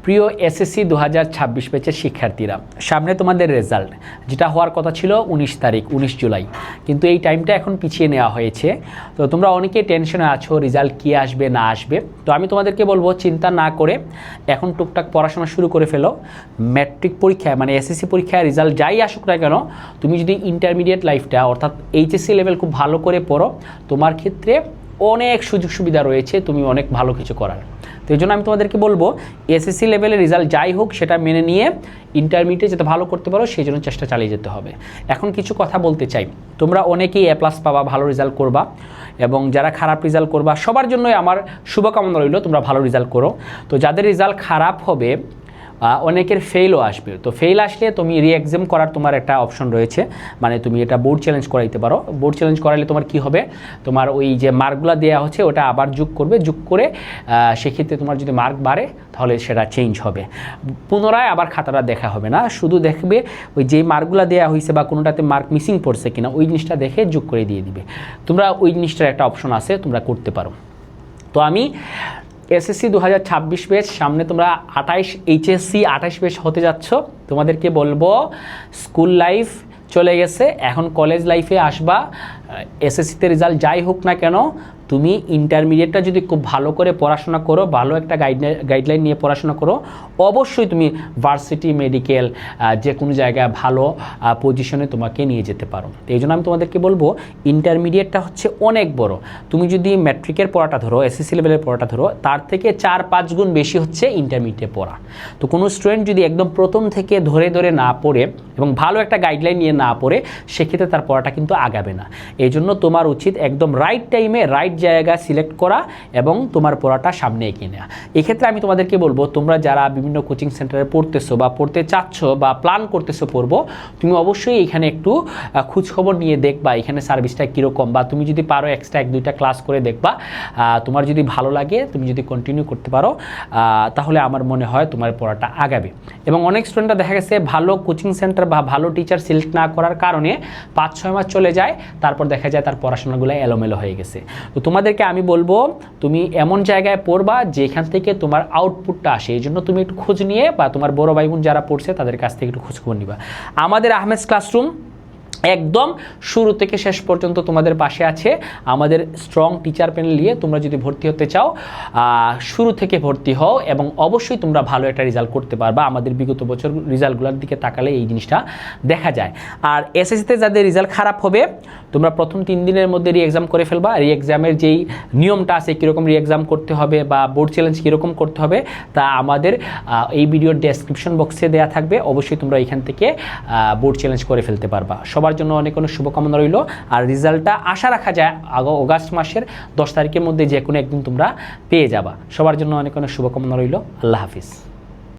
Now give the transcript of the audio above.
প্রিয় এসএসসি 2026 ব্যাচের শিক্ষার্থীরা, সামনে তোমাদের রেজাল্ট যেটা হওয়ার কথা ছিল 19 জুলাই, কিন্তু এই টাইমটা এখন পিছিয়ে নেওয়া হয়েছে। তো তোমরা অনেকেই টেনশনে আছো রেজাল্ট কী আসবে না আসবে। তো আমি তোমাদেরকে বলবো চিন্তা না করে এখন টুকটাক পড়াশোনা শুরু করে ফেলো। ম্যাট্রিক পরীক্ষায় মানে এসএসসি পরীক্ষায় রেজাল্ট যাই আসুক না কেন, তুমি যদি ইন্টারমিডিয়েট লাইফটা অর্থাৎ এইচএসসি লেভেল খুব ভালো করে পড়ো, তোমার ক্ষেত্রে অনেক সুযোগ সুবিধা রয়েছে, তুমি অনেক ভালো কিছু করার। তো এই জন্য আমি তোমাদেরকে বলবো এসএসসি লেভেলের রেজাল্ট যাই হোক সেটা মেনে নিয়ে ইন্টারমিডিয়েটে যাতে ভালো করতে পারো সেই জন্য চেষ্টা চালিয়ে যেতে হবে। এখন কিছু কথা বলতে চাই, তোমরা অনেকেই এ প্লাস পাবা, ভালো রেজাল্ট করবা, এবং যারা খারাপ রেজাল্ট করবা সবার জন্যই আমার শুভকামনা রইল তোমরা ভালো রেজাল্ট করো। তো যাদের রেজাল্ট খারাপ হবে, অনেকের ফেলও আসবে, তো ফেল আসলে তুমি রি-এক্সাম করার তোমার একটা অপশন রয়েছে, মানে তুমি এটা বোর্ড চ্যালেঞ্জ করাইতে পারো। বোর্ড চ্যালেঞ্জ করাইলে তোমার কি হবে, তোমার ওই যে মার্কগুলো দেওয়া হচ্ছে ওটা আবার যোগ করবে, যোগ করে সেক্ষেত্রে তোমার যদি মার্ক বাড়ে তাহলে সেটা চেঞ্জ হবে, পুনরায় আবার খাতাটা দেখা হবে না, শুধু দেখবে ওই যে মার্কগুলো দেওয়া হয়েছে বা কোনোটাতে মার্ক মিসিং পড়ছে কিনা ওই জিনিসটা দেখে যোগ করে দিয়ে দিবে। তোমরা ওই জিনিসটার একটা অপশন আছে, তোমরা করতে পারো। তো আমি এসএসসি 2026 ব্যাচ, সামনে তোমরা 28 এইচএসসি 28 ব্যাচ হতে যাচ্ছ, তোমাদেরকে বলবো স্কুল লাইফ চলে গেছে, এখন কলেজ লাইফে আসবা। এসএসসিতে রেজাল্ট যাই হোক না কেন, তুমি ইন্টারমিডিয়েটটা যদি খুব ভালো করে পড়াশোনা করো, ভালো একটা গাইডলাইন নিয়ে পড়াশোনা করো, অবশ্যই তুমি ভার্সিটি মেডিকেল যে কোনো জায়গায় ভালো পজিশনে তোমাকে নিয়ে যেতে পারো। এই জন্য আমি তোমাদেরকে বলবো ইন্টারমিডিয়েটটা হচ্ছে অনেক বড়। তুমি যদি ম্যাট্রিকের পড়াটা ধরো, এসএসসি লেভেলের পড়াটা ধরো, তার থেকে 4-5 গুণ বেশি হচ্ছে ইন্টারমিডিয়েটে পড়া। তো কোনো স্টুডেন্ট যদি একদম প্রথম থেকে ধরে ধরে না পড়ে এবং ভালো একটা গাইডলাইন নিয়ে না পড়ে, সেক্ষেত্রে তার পড়াটা কিন্তু আগাবে না। এই জন্য তোমার উচিত একদম রাইট টাইমে রাইট জায়গা সিলেক্ট করা এবং তোমার পড়াটা সামনে এগিয়ে নেওয়া। এক্ষেত্রে আমি তোমাদেরকে বলবো, তোমরা যারা বিভিন্ন কোচিং সেন্টারে পড়তেছো বা পড়তে চাচ্ছ বা প্ল্যান করতেছো পড়বো, তুমি অবশ্যই এখানে একটু খোঁজখবর নিয়ে দেখবা এখানে সার্ভিসটা কীরকম, বা তুমি যদি পারো এক্সট্রা 1-2টা ক্লাস করে দেখবা। তোমার যদি ভালো লাগে, তুমি যদি কন্টিনিউ করতে পারো, তাহলে আমার মনে হয় তোমার পড়াটা আগাবে। এবং অনেক স্টুডেন্টরা দেখা গেছে ভালো কোচিং সেন্টার বা ভালো টিচার সিলেক্ট না করার কারণে 5-6 মাস চলে যায়, তারপর দেখা যায় তার পড়াশোনাগুলো এলোমেলো হয়ে গেছে। তো তোমাদেরকে আমি বলবো তুমি এমন জায়গায় পড়বা যেখান থেকে তোমার আউটপুটটা আসে। এই জন্য তুমি একটু খোঁজ নিয়ে, বা তোমার বড় ভাই বোন যারা পড়ছে তাদের কাছ থেকে একটু খোঁজখবর নিবা। আমাদের আহমেদ ক্লাসরুম একদম শুরু থেকে শেষ পর্যন্ত তোমাদের পাশে আছে। আমাদের স্ট্রং টিচার প্যানেল নিয়ে তোমরা যদি ভর্তি হতে চাও, শুরু থেকে ভর্তি হও এবং অবশ্যই তোমরা ভালো একটা রেজাল্ট করতে পারবা। আমাদের বিগত বছর রেজাল্টগুলোর দিকে তাকালে এই জিনিসটা দেখা যায়। আর এসএসসিতে যাদের রেজাল্ট খারাপ হবে, তোমরা প্রথম 3 দিনের মধ্যে রি-এক্সাম করে ফেলবা। রি-এক্সামের যেই নিয়মটা আছে, কীরকম রি-এক্সাম করতে হবে বা বোর্ড চ্যালেঞ্জ কীরকম করতে হবে, তা আমাদের এই ভিডিওর ডেসক্রিপশন বক্সে দেওয়া থাকবে। অবশ্যই তোমরা এখান থেকে বোর্ড চ্যালেঞ্জ করে ফেলতে পারবা। সবার জন্য অনেক অনেক শুভকামনা রইল। আর রেজাল্টটা আশা রাখা যায় অগাস্ট মাসের 10 তারিখের মধ্যে যে কোনো একদিন তোমরা পেয়ে যাবা। সবার জন্য অনেক অনেক শুভকামনা রইল। আল্লাহ হাফিজ।